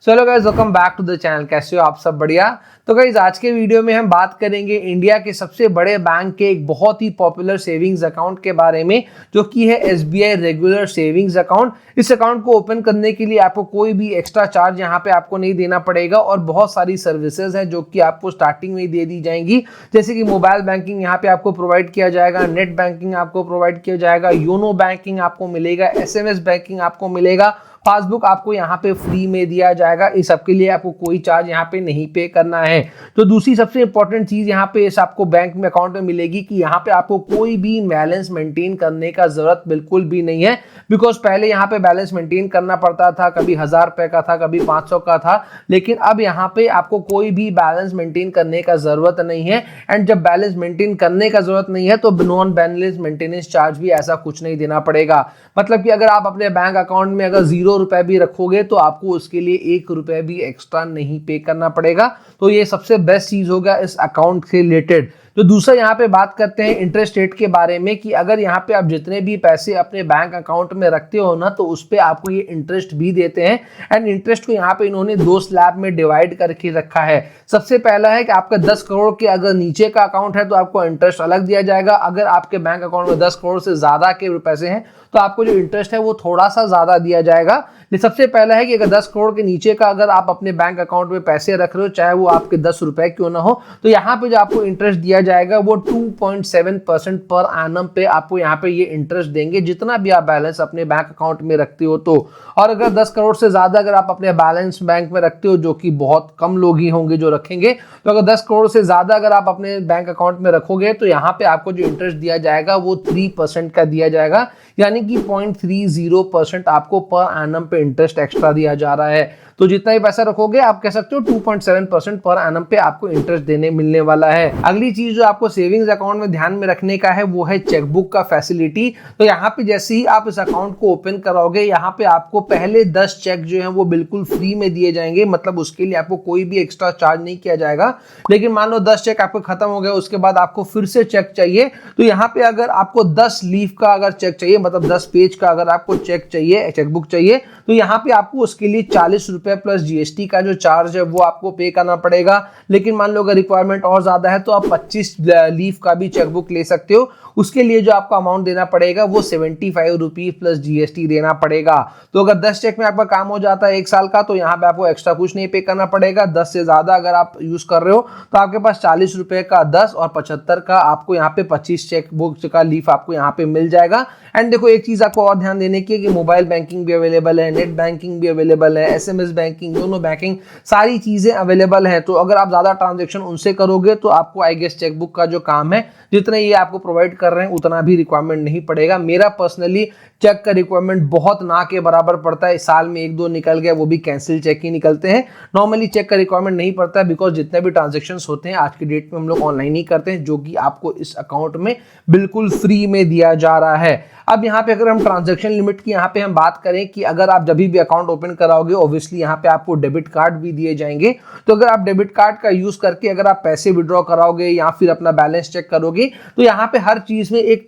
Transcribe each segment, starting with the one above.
चलो guys, welcome back to the channel. कैसे हो आप सब? बढ़िया। तो गाइस, आज के वीडियो में हम बात करेंगे इंडिया के सबसे बड़े बैंक के एक बहुत ही पॉपुलर सेविंग्स अकाउंट के बारे में, जो कि है एसबीआई रेगुलर सेविंग्स अकाउंट। इस अकाउंट को ओपन करने के लिए आपको कोई भी एक्स्ट्रा चार्ज यहाँ पे आपको नहीं देना पड़ेगा और बहुत सारी सर्विसेज हैं जो कि आपको स्टार्टिंग में ही दे दी जाएंगी, जैसे कि मोबाइल बैंकिंग यहाँ पे आपको प्रोवाइड किया जाएगा, नेट बैंकिंग आपको प्रोवाइड किया जाएगा, योनो बैंकिंग आपको मिलेगा, एसएमएस बैंकिंग आपको मिलेगा, पासबुक आपको यहाँ पे फ्री में दिया जाएगा। इस सब के लिए आपको कोई चार्ज यहाँ पे नहीं पे करना है। तो दूसरी सबसे इंपॉर्टेंट चीज यहाँ पे इस आपको बैंक में अकाउंट में मिलेगी कि यहाँ पे आपको कोई भी बैलेंस मेंटेन करने का जरूरत बिल्कुल भी नहीं है। बिकॉज पहले यहाँ पे बैलेंस मेंटेन करना पड़ता था, कभी 1000 रुपए का था, कभी 500 का था, लेकिन अब यहाँ पे आपको कोई भी बैलेंस मेंटेन करने का जरूरत नहीं है। एंड जब बैलेंस मेंटेन करने का जरूरत नहीं है तो नॉन बैलेंस मेंटेनेंस चार्ज भी ऐसा कुछ नहीं देना पड़ेगा। मतलब कि अगर आप अपने बैंक अकाउंट में अगर 0 रुपए भी रखोगे तो आपको उसके लिए 1 रुपए भी एक्स्ट्रा नहीं पे करना पड़ेगा। तो ये सबसे बेस्ट चीज होगा इस अकाउंट से रिलेटेड। तो दूसरा यहाँ पे बात करते हैं इंटरेस्ट रेट के बारे में कि अगर यहाँ पे आप जितने भी पैसे अपने बैंक अकाउंट में रखते हो ना, तो उस पे आपको ये इंटरेस्ट भी देते हैं। एंड इंटरेस्ट को यहाँ पे इन्होंने 2 स्लैब में डिवाइड करके रखा है। सबसे पहला है कि आपका 10 करोड़ के अगर नीचे का अकाउंट है तो आपको इंटरेस्ट अलग दिया जाएगा। अगर आपके बैंक अकाउंट में 10 करोड़ से ज्यादा के पैसे हैं तो आपको जो इंटरेस्ट है वो थोड़ा सा ज्यादा दिया जाएगा। सबसे पहला है कि अगर 10 करोड़ के नीचे का अगर आप अपने बैंक अकाउंट में पैसे रख रहे हो, चाहे वो आपके 10 रुपए क्यों ना हो, तो यहाँ पे जो आपको इंटरेस्ट दिया जाएगा वो 2.7% पर एनम पे आपको यहाँ पे ये इंटरेस्ट देंगे, जितना भी आप बैलेंस अपने बैंक अकाउंट में रखते हो तो। और अगर 10 करोड़ से ज्यादा अगर आप अपने बैलेंस बैंक में रखते हो, जो कि बहुत कम लोग ही होंगे जो रखेंगे, तो अगर 10 करोड़ से ज्यादा अगर आप अपने बैंक अकाउंट में रखोगे तो यहाँ पे आपको जो इंटरेस्ट दिया जाएगा वो 3% का दिया जाएगा, यानी कि 0.30% आपको पर एनम पे इंटरेस्ट एक्स्ट्रा दिया जा रहा है। तो जितना ही पैसा रखोगे आप कह सकते हो 2.7% पर एनम पे आपको इंटरेस्ट देने मिलने वाला है। अगली चीज जो आपको सेविंग्स अकाउंट में ध्यान में रखने का है वो है चेकबुक का फैसिलिटी। तो यहाँ पे जैसे ही आप इस अकाउंट को ओपन कराओगे, यहाँ पे आपको पहले 10 चेक जो है वो बिल्कुल फ्री में दिए जाएंगे, मतलब उसके लिए आपको कोई भी एक्स्ट्रा चार्ज नहीं किया जाएगा। लेकिन मान लो 10 चेक आपको खत्म हो गया, उसके बाद आपको फिर से चेक चाहिए, तो यहाँ पे अगर आपको 10 लीफ का अगर चेक चाहिए, मतलब 10 पेज का अगर आपको चेक चाहिए, चेकबुक चाहिए, तो यहाँ पे आपको उसके लिए 40 रुपए प्लस जीएसटी का जो चार्ज है वो आपको पे करना पड़ेगा। लेकिन मान लो अगर रिक्वायरमेंट और ज्यादा है तो आप 25 लीफ का भी चेकबुक ले सकते हो। उसके लिए जो आपका अमाउंट देना पड़ेगा वो 75 रुपीज प्लस जीएसटी देना पड़ेगा। तो अगर 10 चेक में आपका काम हो जाता है 1 साल का, तो यहाँ पे आपको एक्स्ट्रा कुछ नहीं पे करना पड़ेगा। 10 से ज्यादा अगर आप यूज कर रहे हो तो आपके पास 40 रुपए का 10 और 75 का आपको यहाँ पे 25 चेक बुक का लीफ आपको यहाँ पे मिल जाएगा। एंड देखो, एक चीज आपको और ध्यान देने की है कि मोबाइल बैंकिंग भी अवेलेबल है, नेट बैंकिंग भी अवेलेबल है, एसएमएस बैंकिंग, योनो बैंकिंग, सारी चीजें अवेलेबल है। तो अगर आप ज्यादा ट्रांजेक्शन उनसे करोगे तो आपको आई गेस चेकबुक का जो काम है, जितना ये आपको प्रोवाइड कर रहे हैं उतना भी रिक्वायरमेंट नहीं पड़ेगा। मेरा पर्सनली चेक का रिक्वायरमेंट बहुत ना के बराबर पड़ता है। साल में 1-2 निकल गया, वो भी कैंसिल चेक ही निकलते हैं। नॉर्मली चेक का रिक्वायरमेंट नहीं पड़ता है, बिकॉज जितने भी ट्रांजेक्शंस होते हैं आज की डेट में हम लोग ऑनलाइन ही करते हैं, जो कि आपको इस अकाउंट में बिल्कुल फ्री में दिया जा रहा है। अब यहाँ पे अगर हम ट्रांजैक्शन लिमिट की यहाँ पे हम बात करें कि अगर आप जब भी अकाउंट ओपन कराओगे, ऑब्वियसली यहाँ पे आपको डेबिट कार्ड भी दिए जाएंगे। तो अगर आप डेबिट कार्ड का यूज करके अगर आप पैसे विड्रॉ कराओगे या फिर अपना बैलेंस चेक करोगे, तो यहाँ पे हर चीज में एक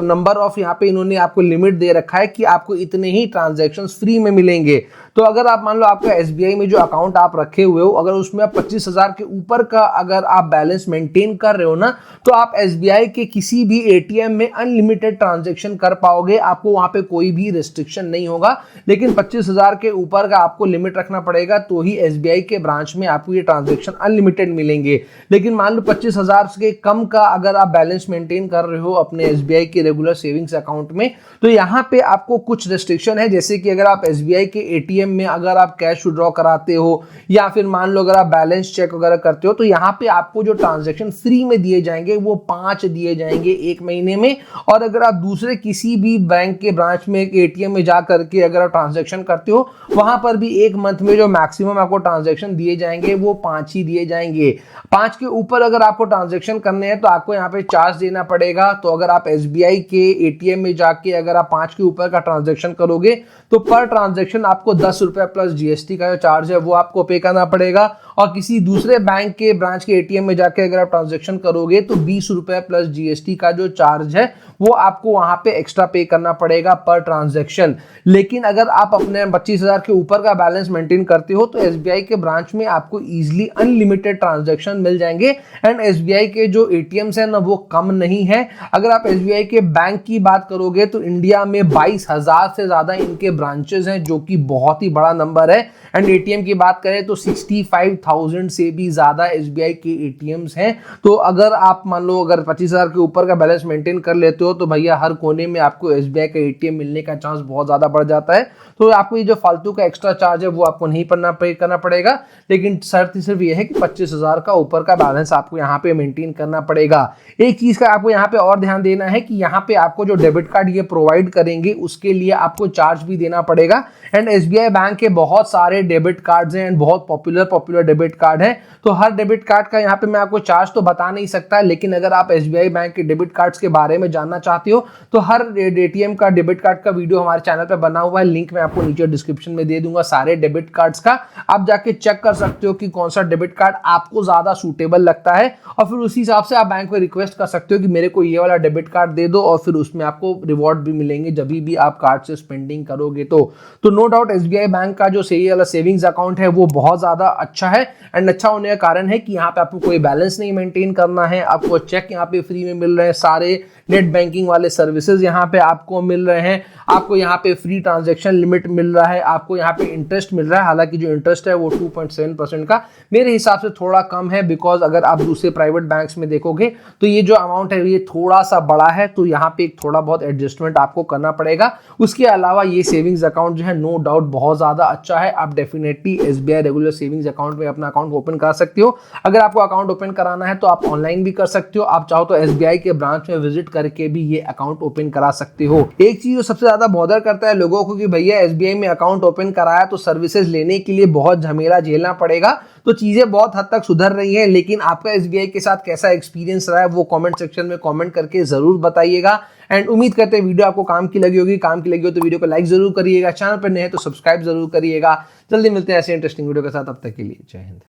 नंबर ऑफ यहाँ पे इन्होंने आपको लिमिट दे रखा है कि आपको इतने ही ट्रांजेक्शन फ्री में मिलेंगे। तो अगर आप मान लो आपका एसबीआई में जो अकाउंट आप रखे हुए हो, अगर उसमें आप 25,000 के ऊपर का अगर आप बैलेंस मेंटेन कर रहे हो ना, तो आप एसबीआई के किसी भी एटीएम में अनलिमिटेड ट्रांजैक्शन कर पाओगे, आपको वहां पे कोई भी रिस्ट्रिक्शन नहीं होगा। लेकिन 25,000 के ऊपर का आपको लिमिट रखना पड़ेगा, तो ही एसबीआई के ब्रांच में आपको ये ट्रांजैक्शन अनलिमिटेड मिलेंगे। लेकिन मान लो 25,000 के कम का अगर आप बैलेंस मेंटेन कर रहे हो अपने एसबीआई के रेगुलर सेविंग्स अकाउंट में, तो यहाँ पे आपको कुछ रिस्ट्रिक्शन है। जैसे कि अगर आप एसबीआई के एटीएम में अगर आप कैश विड्रॉ कराते हो या फिर मान लो अगर आप बैलेंस चेक वगैरह करते हो, तो यहाँ पे आपको जो ट्रांजैक्शन फ्री में दिए जाएंगे वो 5 दिए जाएंगे 1 महीने में। और अगर आप दूसरे किसी भी बैंक के ब्रांच में एटीएम में जा करके अगर आप ट्रांजैक्शन करते हो, वहां पर भी 1 मंथ में जो मैक्सिमम आपको ट्रांजैक्शन दिए जाएंगे वो 5 ही दिए जाएंगे। 5 के ऊपर अगर आपको ट्रांजैक्शन करने हैं तो आपको यहाँ पे चार्ज देना पड़ेगा। तो अगर आप एसबीआई के एटीएम में जाके अगर आप 5 के ऊपर का ट्रांजैक्शन करोगे तो पर ट्रांजैक्शन आपको 10 रुपए प्लस जीएसटी का जो चार्ज है वो आपको पे करना पड़ेगा। और किसी दूसरे बैंक के ब्रांच के एटीएम में जाके अगर आप ट्रांजेक्शन करोगे तो 20 रुपए प्लस जीएसटी का जो चार्ज है वो आपको वहां पे एक्स्ट्रा पे करना पड़ेगा पर ट्रांजैक्शन। लेकिन अगर आप अपने 25,000 के ऊपर का बैलेंस मेंटेन करते हो तो एसबीआई के ब्रांच में आपको इजीली अनलिमिटेड ट्रांजैक्शन मिल जाएंगे। एंड एसबीआई के जो एटीएम्स है ना वो कम नहीं है। अगर आप एसबीआई के बैंक की बात करोगे तो इंडिया में 22,000 से ज्यादा इनके ब्रांचेस हैं, जो कि बहुत ही बड़ा नंबर है। एंड एटीएम की बात करें तो 65,000 से भी ज्यादा एसबीआई के एटीएम्स हैं। तो अगर आप मान लो अगर 25,000 के ऊपर का बैलेंस मेंटेन कर लेते हो तो भैया हर कोने में आपको एसबीआई का एटीएम मिलने का चांस बहुत ज्यादा बढ़ जाता है। तो आपको ये जो फालतू का एक्स्ट्रा चार्ज है वो आपको नहीं करना पड़ेगा, लेकिन शर्त सिर्फ ये है कि 25,000 का ऊपर का बैलेंस आपको यहाँ पे मेंटेन करना पड़ेगा। एक चीज का आपको यहाँ पे और ध्यान देना है कि यहाँ पे आपको जो डेबिट कार्ड ये प्रोवाइड करेंगे उसके लिए आपको चार्ज भी देना पड़ेगा। एंड एसबीआई बैंक के बहुत सारे डेबिट कार्ड्स हैं एंड बहुत पॉपुलर डेबिट कार्ड हैं। तो हर डेबिट कार्ड का यहाँ पे मैं आपको चार्ज तो बता नहीं सकता, लेकिन अगर आप एसबीआई बैंक के डेबिट कार्ड्स के बारे में जानना चाहते हो तो हर एटीएम का डेबिट कार्ड का वीडियो हमारे चैनल पे बना हुआ है, लिंक मैं आपको नीचे डिस्क्रिप्शन में दे दूंगा सारे डेबिट कार्ड्स का। आप जाके चेक कर सकते हो कि कौन सा डेबिट कार्ड आपको ज्यादा सूटेबल लगता है और फिर उसी हिसाब से आप बैंक को रिक्वेस्ट कर सकते हो कि मेरे को ये वाला डेबिट कार्ड दे दो, और फिर उसमें आपको रिवॉर्ड भी मिलेंगे जब भी आप कार्ड से स्पेंडिंग करोगे। तो नो डाउट एसबीआई बैंक का जो सही वाला सेविंग्स अकाउंट है वो बहुत ज्यादा अच्छा है। एंड अच्छा होने का कारण है कि यहाँ पे आपको कोई बैलेंस नहीं मेंटेन करना है, आपको चेक यहाँ पे फ्री में मिल रहे हैं, सारे नेट बैंकिंग वाले सर्विसेज यहाँ पे आपको मिल रहे हैं, आपको यहाँ पे फ्री ट्रांजैक्शन लिमिट मिल रहा है, आपको यहाँ पे इंटरेस्ट मिल रहा है। हालांकि जो इंटरेस्ट है वो 2.7% का मेरे हिसाब से थोड़ा कम है, बिकॉज अगर आप दूसरे प्राइवेट बैंक्स में देखोगे तो ये जो अमाउंट है ये थोड़ा सा बड़ा है, तो यहाँ पे एक थोड़ा बहुत एडजस्टमेंट आपको करना पड़ेगा। उसके अलावा ये सेविंग्स अकाउंट जो है नो डाउट बहुत ज्यादा अच्छा है। आप definitely SBI regular savings account में अपना अकाउंट ओपन कर सकते हो। अगर आपको अकाउंट ओपन कराना है तो आप ऑनलाइन भी कर सकते हो, आप चाहो तो एसबीआई के ब्रांच में विजिट करके भी ये अकाउंट ओपन करा सकते हो। एक चीज जो सबसे ज्यादा बॉदर करता है लोगों को कि भैया एसबीआई में अकाउंट ओपन कराया तो सर्विसेज लेने के लिए बहुत झमेला झेलना पड़ेगा। तो चीजें बहुत हद तक सुधर रही हैं, लेकिन आपका एसबीआई के साथ कैसा एक्सपीरियंस रहा है वो कमेंट सेक्शन में कमेंट करके जरूर बताइएगा। एंड उम्मीद करते हैं वीडियो आपको काम की लगी होगी। काम की लगी हो तो वीडियो को लाइक जरूर करिएगा, चैनल पर नए हैं तो सब्सक्राइब जरूर करिएगा। जल्दी मिलते हैं ऐसे इंटरेस्टिंग वीडियो के साथ, तब तक के लिए जय हिंद।